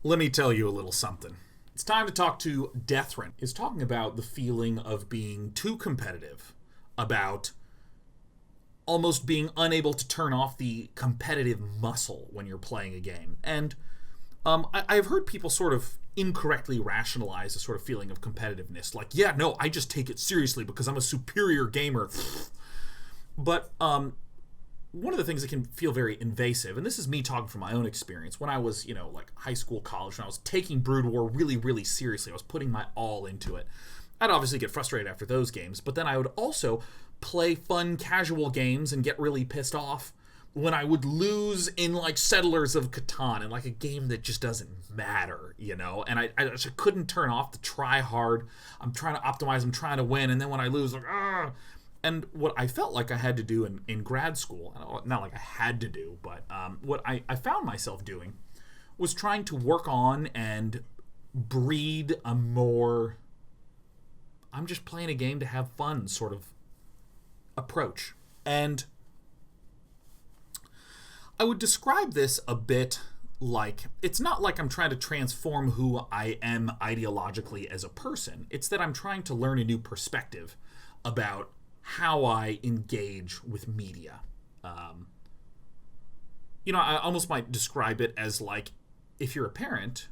Let me tell you a little something. It's time to talk to Dethrin. Is talking about the feeling of being too competitive, about almost being unable to turn off the competitive muscle when you're playing a game. And I've heard people sort of incorrectly rationalize a sort of feeling of competitiveness. Like, yeah, no, I just take it seriously because I'm a superior gamer. But one of the things that can feel very invasive, and this is me talking from my own experience, when I was, like high school, college, when I was taking Brood War really, really seriously, I was putting my all into it. I'd obviously get frustrated after those games, but then I would also play fun, casual games and get really pissed off when I would lose in, like, Settlers of Catan, in, like, a game that just doesn't matter, And I just couldn't turn off the try hard. I'm trying to optimize, I'm trying to win, and then when I lose, like, ah. And what I felt like I had to do in grad school, not like I had to do, but what I found myself doing was trying to work on and breed a more I'm just playing a game to have fun sort of approach. And I would describe this a bit like, it's not like I'm trying to transform who I am ideologically as a person. It's that I'm trying to learn a new perspective about how I engage with media. I almost might describe it as like, if you're a parent,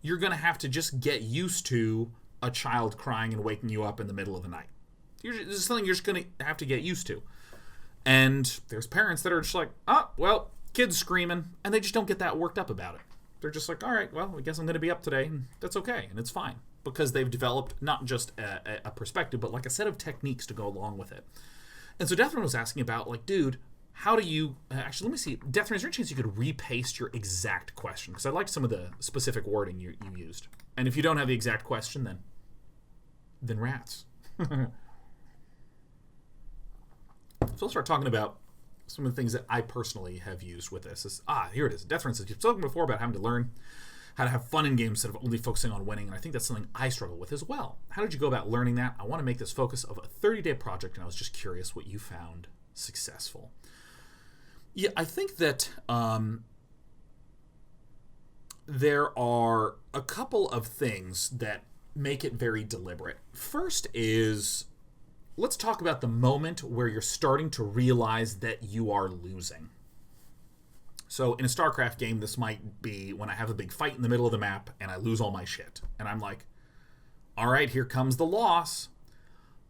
you're going to have to just get used to a child crying and waking you up in the middle of the night. This is something you're just going to have to get used to. And there's parents that are just like, kid's screaming, and they just don't get that worked up about it. They're just like, all right, well, I guess I'm going to be up today, and that's okay, and it's fine. Because they've developed not just a perspective, but like a set of techniques to go along with it. And so Dethrin was asking about, like, dude, how do you... Actually, let me see. Dethrin, is there a chance you could repaste your exact question? Because I liked some of the specific wording you used. And if you don't have the exact question, then rats. So I'll start talking about some of the things that I personally have used with this. Here it is. Dethrin says, you've spoken before about having to learn how to have fun in games instead of only focusing on winning, and I think that's something I struggle with as well. How did you go about learning that? I want to make this focus of a 30-day project, and I was just curious what you found successful. Yeah, I think that there are a couple of things that make it very deliberate. First is, let's talk about the moment where you're starting to realize that you are losing. So in a StarCraft game, this might be when I have a big fight in the middle of the map and I lose all my shit. And I'm like, all right, here comes the loss.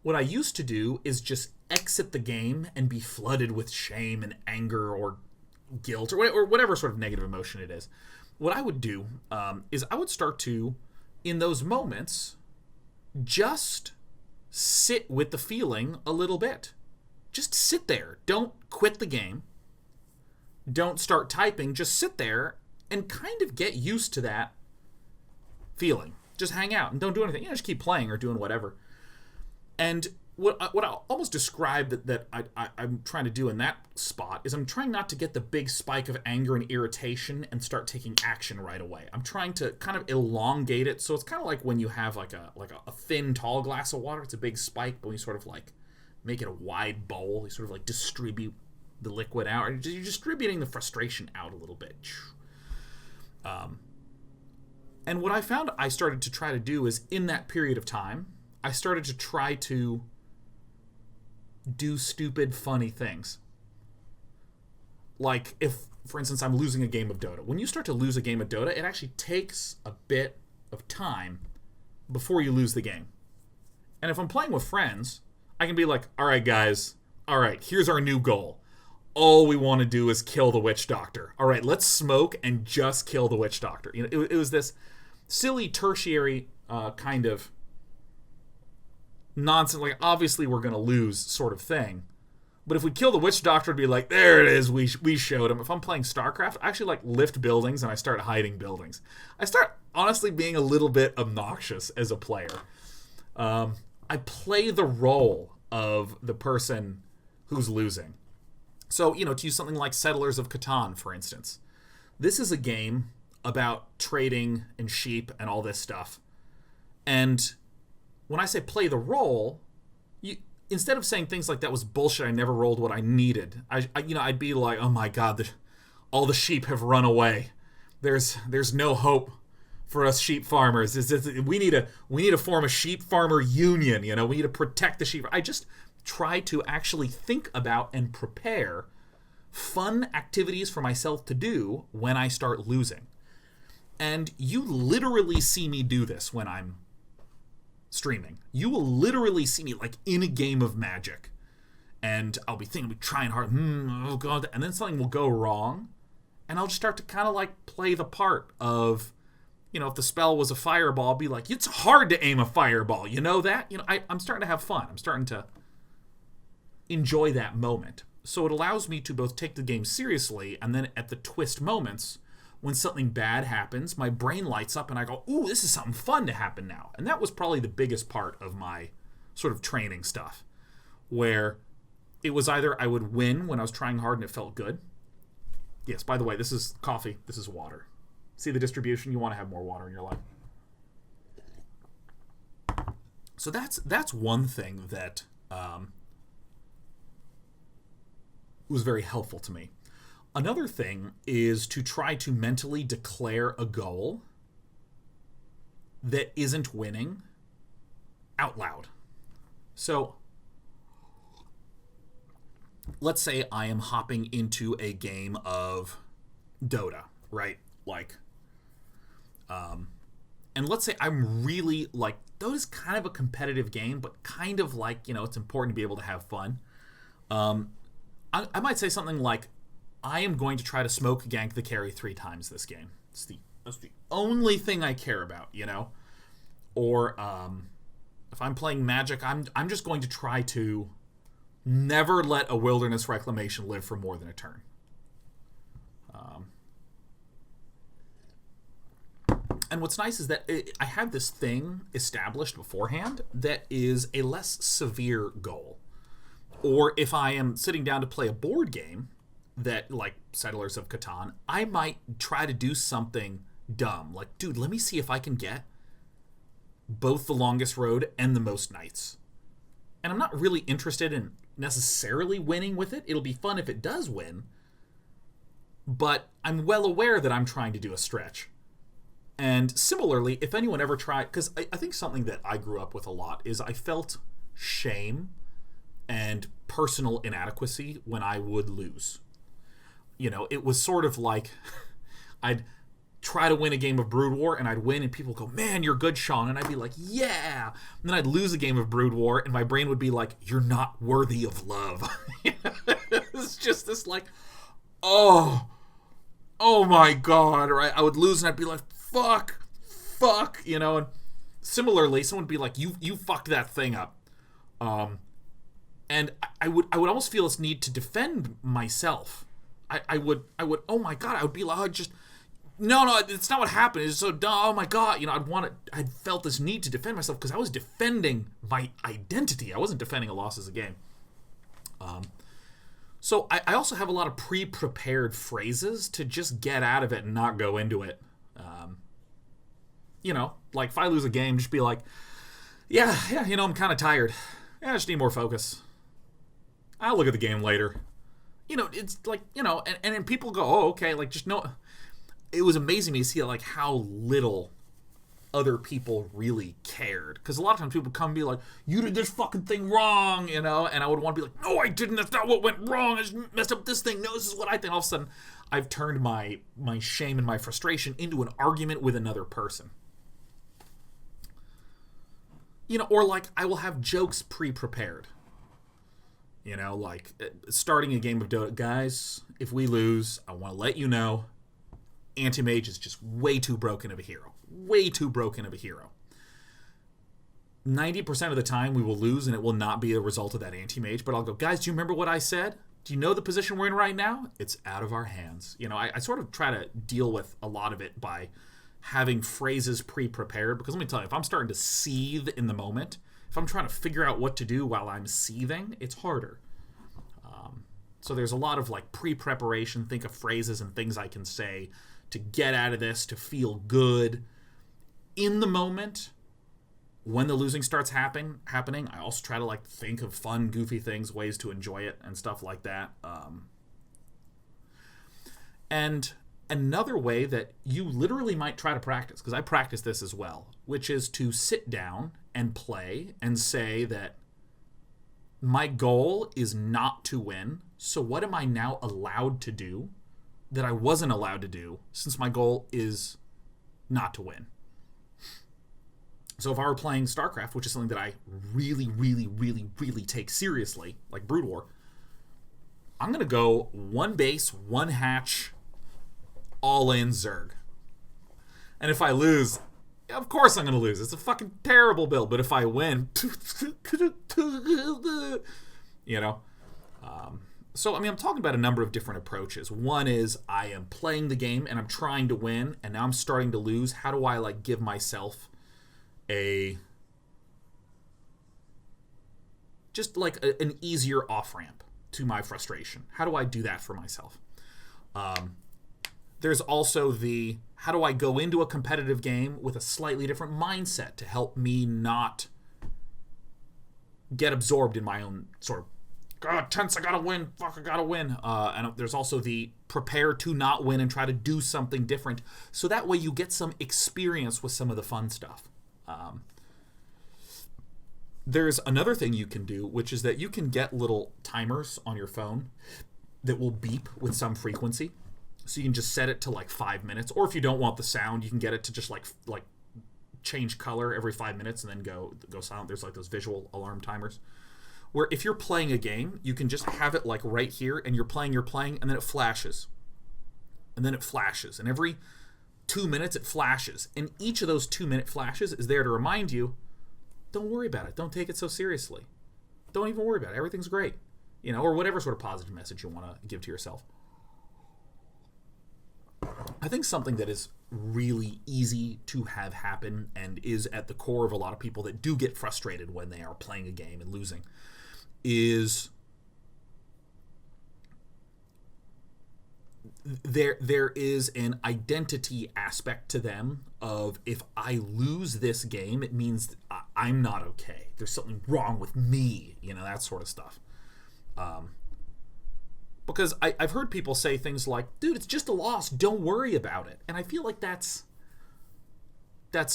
What I used to do is just exit the game and be flooded with shame and anger or guilt or whatever sort of negative emotion it is. What I would do is I would start to, in those moments, just sit with the feeling a little bit. Just sit there. Don't quit the game. Don't start typing. Just sit there and kind of get used to that feeling. Just hang out and don't do anything. Just keep playing or doing whatever. And what I almost describe that I'm trying to do in that spot is I'm trying not to get the big spike of anger and irritation and start taking action right away. I'm trying to kind of elongate it. So it's kind of like when you have like a thin, tall glass of water. It's a big spike, but when you sort of like make it a wide bowl, you sort of like distribute the liquid out. You're distributing the frustration out a little bit. And what I found I started to try to do is, in that period of time, I started to try to do stupid, funny things. Like, if, for instance, I'm losing a game of Dota. When you start to lose a game of Dota, it actually takes a bit of time before you lose the game. And if I'm playing with friends, I can be like, all right, guys, all right, here's our new goal. All we want to do is kill the witch doctor. All right, let's smoke and just kill the witch doctor. It was this silly tertiary kind of nonsense, like, obviously we're going to lose sort of thing. But if we kill the witch doctor, it'd be like, there it is, we showed him. If I'm playing StarCraft, I actually like lift buildings and I start hiding buildings. I start honestly being a little bit obnoxious as a player. I play the role of the person who's losing. So, to use something like Settlers of Catan, for instance. This is a game about trading and sheep and all this stuff. And when I say play the role, instead of saying things like that was bullshit, I never rolled what I needed, I'd be like, oh my god, all the sheep have run away. there's no hope for us sheep farmers. We need to form a sheep farmer union. We need to protect the sheep. I just try to actually think about and prepare fun activities for myself to do when I start losing. And you literally see me do this when I'm streaming. You will literally see me like in a game of Magic, and I'll be trying hard, oh god, and then something will go wrong, and I'll just start to kind of like play the part of, if the spell was a fireball, I'll be like, it's hard to aim a fireball, you know that? I'm starting to have fun. I'm starting to enjoy that moment. So it allows me to both take the game seriously, and then at the twist moments, when something bad happens, my brain lights up and I go, ooh, this is something fun to happen now. And that was probably the biggest part of my sort of training stuff, where it was either I would win when I was trying hard and it felt good. Yes, by the way, this is coffee, this is water. See the distribution? You want to have more water in your life. So that's one thing that was very helpful to me. Another thing is to try to mentally declare a goal that isn't winning out loud. So let's say I am hopping into a game of Dota, right? And let's say I'm really Dota's kind of a competitive game, but kind of it's important to be able to have fun. I might say something like, I am going to try to smoke gank the carry 3 times this game. That's the only thing I care about, Or if I'm playing Magic, I'm just going to try to never let a wilderness reclamation live for more than a turn. And what's nice is that I have this thing established beforehand that is a less severe goal. Or if I am sitting down to play a board game, that like Settlers of Catan, I might try to do something dumb. Like, dude, let me see if I can get both the longest road and the most knights. And I'm not really interested in necessarily winning with it. It'll be fun if it does win. But I'm well aware that I'm trying to do a stretch. And similarly, if anyone ever tried, because I think something that I grew up with a lot is I felt shame and personal inadequacy when I would lose. It was sort of like I'd try to win a game of Brood War and I'd win and people go, man, you're good, Sean. And I'd be like, yeah. And then I'd lose a game of Brood War and my brain would be like, you're not worthy of love. It's just this oh my God. Right? I would lose and I'd be like, fuck. And similarly, someone would be like, you fucked that thing up. And I would almost feel this need to defend myself. I would, oh my God, I would be like, no, it's not what happened. It's so dumb. Oh my God. I'd felt this need to defend myself because I was defending my identity. I wasn't defending a loss as a game. So I also have a lot of pre-prepared phrases to just get out of it and not go into it. If I lose a game, just be like, yeah, I'm kind of tired. I just need more focus. I'll look at the game later. It's and then people go, oh, okay, just no. It was amazing to see how little other people really cared. Because a lot of times people come and be like, you did this fucking thing wrong, and I would want to be like, no, I didn't. That's not what went wrong. I just messed up this thing. No, this is what I think. All of a sudden, I've turned my shame and my frustration into an argument with another person. Or I will have jokes pre-prepared. Starting a game of Dota. Guys, if we lose, I want to let you know, Anti-Mage is just way too broken of a hero. Way too broken of a hero. 90% of the time we will lose and it will not be a result of that Anti-Mage, but I'll go, guys, do you remember what I said? Do you know the position we're in right now? It's out of our hands. I sort of try to deal with a lot of it by having phrases pre-prepared, because let me tell you, if I'm starting to seethe in the moment, if I'm trying to figure out what to do while I'm seething, it's harder. So there's a lot of pre-preparation, think of phrases and things I can say to get out of this, to feel good. In the moment, when the losing starts happening, I also try to think of fun, goofy things, ways to enjoy it and stuff like that. And Another way that you literally might try to practice, because I practice this as well, which is to sit down and play and say that my goal is not to win, so what am I now allowed to do that I wasn't allowed to do since my goal is not to win? So if I were playing StarCraft, which is something that I really, really, really, really take seriously, like Brood War, I'm going to go one base, one hatch, all in Zerg. And if I lose, of course I'm going to lose. It's a fucking terrible build. But if I win, you know. So, I mean, I'm talking about a number of different approaches. One is I am playing the game and I'm trying to win, and now I'm starting to lose. How do I, like, give myself an easier off-ramp to my frustration? How do I do that for myself? There's also how do I go into a competitive game with a slightly different mindset to help me not get absorbed in my own sort of, God, tense, I gotta win, fuck, I gotta win. And there's also the prepare to not win and try to do something different. So that way you get some experience with some of the fun stuff. There's another thing you can do, which is that you can get little timers on your phone that will beep with some frequency. So you can just set it to like 5 minutes, or if you don't want the sound, you can get it to just like change color every 5 minutes and then go silent. There's like those visual alarm timers, where if you're playing a game, you can just have it like right here, and you're playing, and then it flashes, and then it flashes, and every 2 minutes it flashes, and each of those 2-minute flashes is there to remind you, don't worry about it, don't take it so seriously, don't even worry about it, everything's great, you know, or whatever sort of positive message you want to give to yourself. I think something that is really easy to have happen and is at the core of a lot of people that do get frustrated when they are playing a game and losing is there is an identity aspect to them of, if I lose this game, it means I'm not okay. There's something wrong with me, you know, that sort of stuff. Because I've heard people say things like, dude, it's just a loss, don't worry about it. And I feel like that's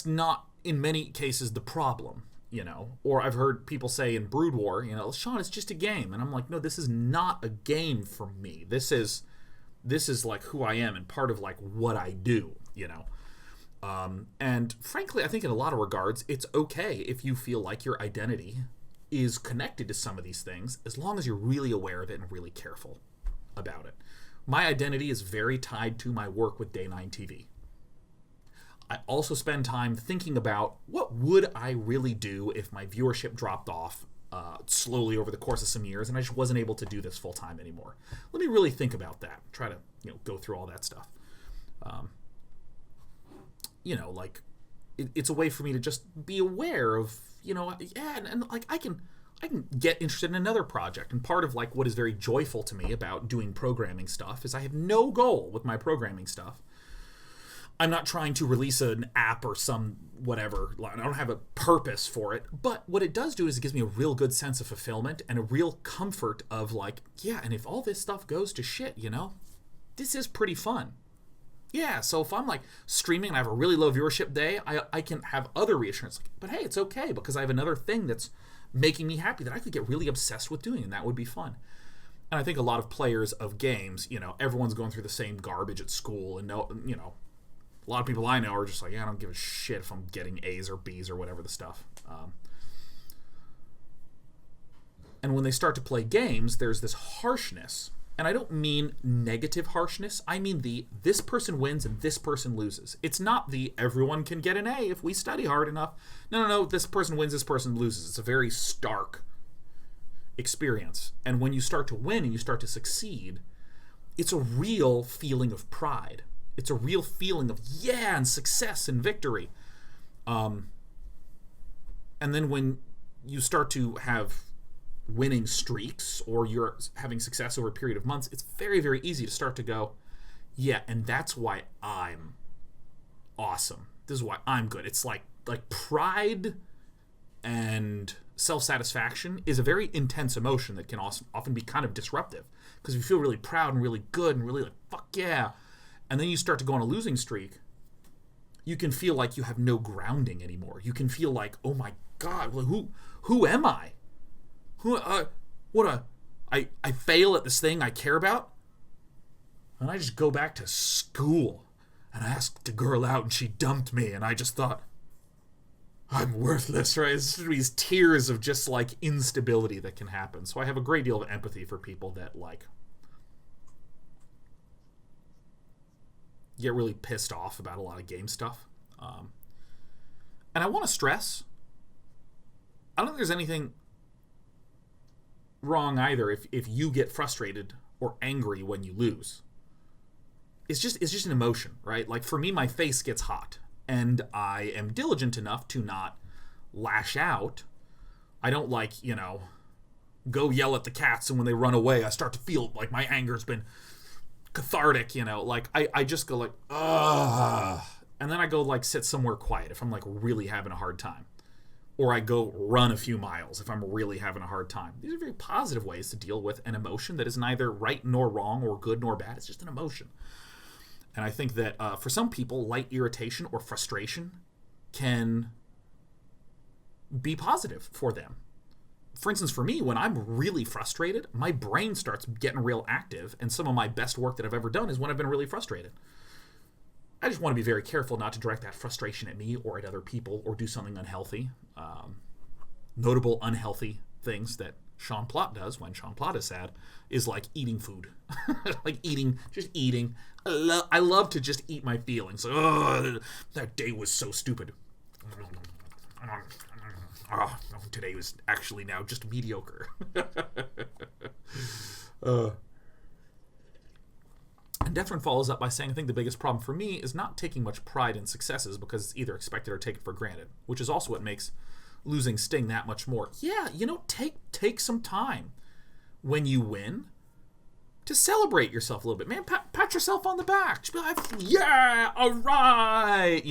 not, in many cases, the problem, you know. Or I've heard people say in Brood War, you know, Sean, it's just a game. And I'm like, no, this is not a game for me. This is like who I am and part of like what I do, you know. And frankly, I think in a lot of regards, it's okay if you feel like your identity is connected to some of these things, as long as you're really aware of it and really careful about it. My identity is very tied to my work with Day 9 TV. I also spend time thinking about what would I really do if my viewership dropped off slowly over the course of some years and I just wasn't able to do this full time anymore. Let me really think about that. Try to, you know, go through all that stuff. You know, like it's a way for me to just be aware of, you know, yeah, and like I can get interested in another project. And part of like what is very joyful to me about doing programming stuff is I have no goal with my programming stuff. I'm not trying to release an app or some whatever. I don't have a purpose for it. But what it does do is it gives me a real good sense of fulfillment and a real comfort of like, yeah, and if all this stuff goes to shit, you know, this is pretty fun. Yeah, so if I'm like streaming and I have a really low viewership day, I can have other reassurance. But hey, it's okay because I have another thing that's making me happy that I could get really obsessed with doing, and that would be fun. And I think a lot of players of games, you know, everyone's going through the same garbage at school, and no, you know, a lot of people I know are just like, yeah, I don't give a shit if I'm getting A's or B's or whatever the stuff. And when they start to play games, there's this harshness. And I don't mean negative harshness. I mean this person wins and this person loses. It's not everyone can get an A if we study hard enough. No, this person wins, this person loses. It's a very stark experience. And when you start to win and you start to succeed, it's a real feeling of pride. It's a real feeling of, yeah, and success and victory. And then when you start to have winning streaks or you're having success over a period of months, it's very, very easy to start to go, yeah, and that's why I'm awesome. This is why I'm good. It's like pride and self-satisfaction is a very intense emotion that can often be kind of disruptive because you feel really proud and really good and really like, fuck yeah. and then you start to go on a losing streak, you can feel like you have no grounding anymore. You can feel like, oh my God, well, who am I? I fail at this thing I care about, and I just go back to school, and I asked the girl out, and she dumped me, and I just thought, I'm worthless, right? It's these tears of just like instability that can happen. So I have a great deal of empathy for people that like get really pissed off about a lot of game stuff. And I want to stress, I don't think there's anything wrong either if you get frustrated or angry when you lose. It's just an emotion, right? Like for me, my face gets hot, and I am diligent enough to not lash out. I don't go yell at the cats, and when they run away, I start to feel like my anger's been cathartic, like I just go like, ugh, and then I go like sit somewhere quiet if I'm like really having a hard time, or I go run a few miles if I'm really having a hard time. These are very positive ways to deal with an emotion that is neither right nor wrong or good nor bad. It's just an emotion. And I think that for some people, light irritation or frustration can be positive for them. For instance, for me, when I'm really frustrated, my brain starts getting real active, and some of my best work that I've ever done is when I've been really frustrated. I just want to be very careful not to direct that frustration at me or at other people or do something unhealthy. Notable unhealthy things that Sean Plott does when Sean Plott is sad is like eating food. Like just eating. I love to just eat my feelings. Oh, that day was so stupid. Oh, today was actually now just mediocre. And Dethrin follows up by saying, I think the biggest problem for me is not taking much pride in successes because it's either expected or taken for granted, which is also what makes losing sting that much more. Yeah, take some time when you win to celebrate yourself a little bit. Man, pat yourself on the back. Just be like, yeah, all right,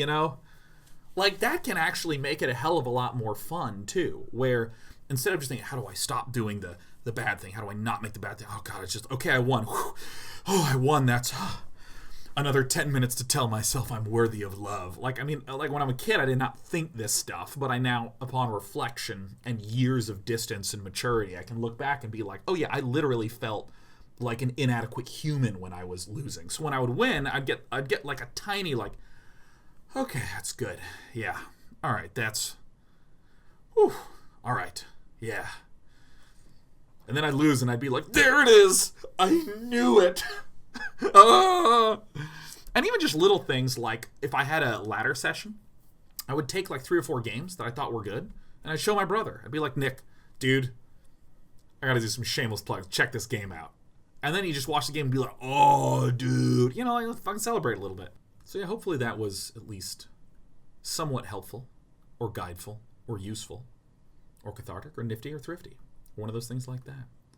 Like, that can actually make it a hell of a lot more fun, too, where instead of just thinking, how do I stop doing the bad thing? How do I not make the bad thing? Oh, God, it's just, okay, I won. Whew. Oh, I won. That's another 10 minutes to tell myself I'm worthy of love. Like when I'm a kid, I did not think this stuff, but I now, upon reflection and years of distance and maturity, I can look back and be like, oh, yeah, I literally felt like an inadequate human when I was losing. So when I would win, I'd get like a tiny, like, okay, that's good. Yeah. All right, that's... Whew. All right. Yeah. And then I'd lose, and I'd be like, there it is! I knew it! Oh! And even just little things like, if I had a ladder session, I would take like 3 or 4 games that I thought were good, and I'd show my brother. I'd be like, Nick, dude, I gotta do some shameless plugs. Check this game out. And then you just watch the game and be like, oh, dude. Like, fucking celebrate a little bit. So yeah, hopefully that was at least somewhat helpful, or guideful, or useful, or cathartic, or nifty, or thrifty. One of those things like that.